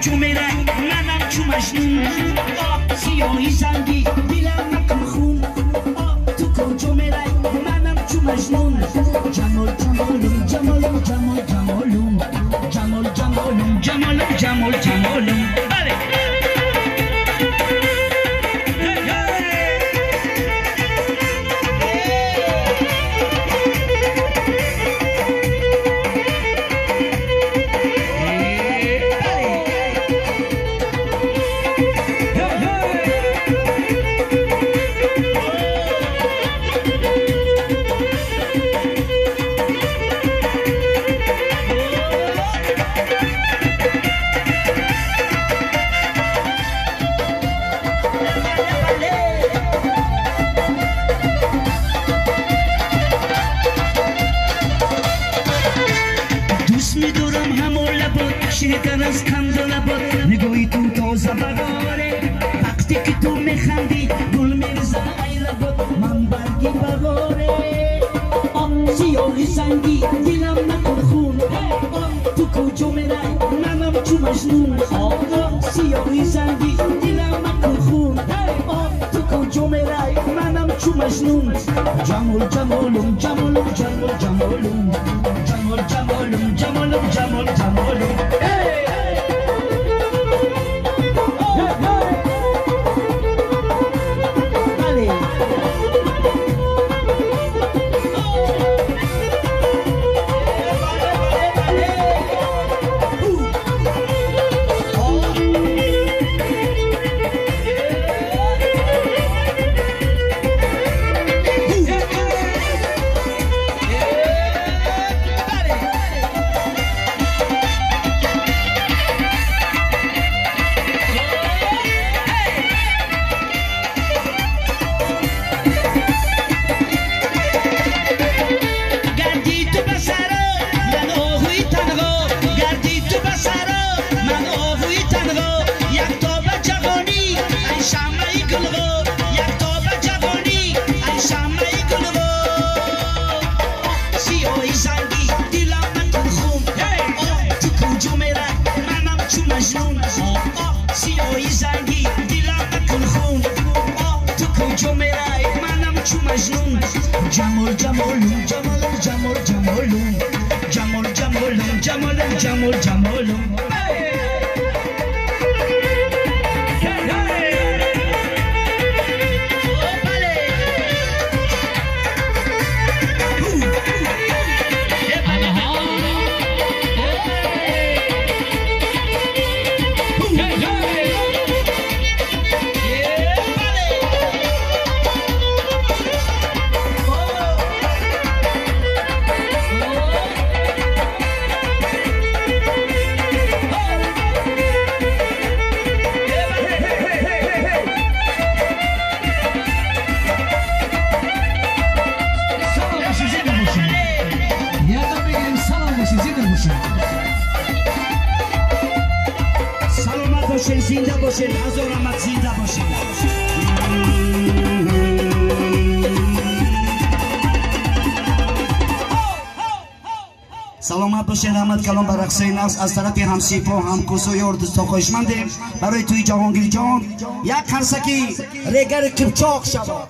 تو میرای منم چو مجنون سیاهی زنگی دلم نکن خون تو کجا میرای منم چو مجنون جمال جمالم جمالم جمال جمالم جمال جمالم جمالم جمال جمالم بله شکر از کند و لبات نگاهی تو تازه بهاره وقتی که تو میخندی گل میرزه ای لبات من برگی بهاره سیاهی سنگی دلم نکن خون تو کجا میرای منم چو مجنون سیاهی سنگی دلم نکن خون تو کجا میرای منم چو مجنون جمال جمالم جمالم جمال جمالم جمال جمالم جمالم جمال جمالم سیاهی زنگی دلم نکن خون تو کجا میرای منم چو مجنون جمال جمالم جمال جمال جمالم جمال جمالم جمال جمال جمالم سلامت باشین زنده باشین هزار رحمت زنده باشین سلامت باشین رحمت کلام بر رقصه نفس از طرف همسیپا همکوسو یار دوستا خواهشمندیم برای توی جهانگیر جان یک خرسکی ریگر کپچاق شود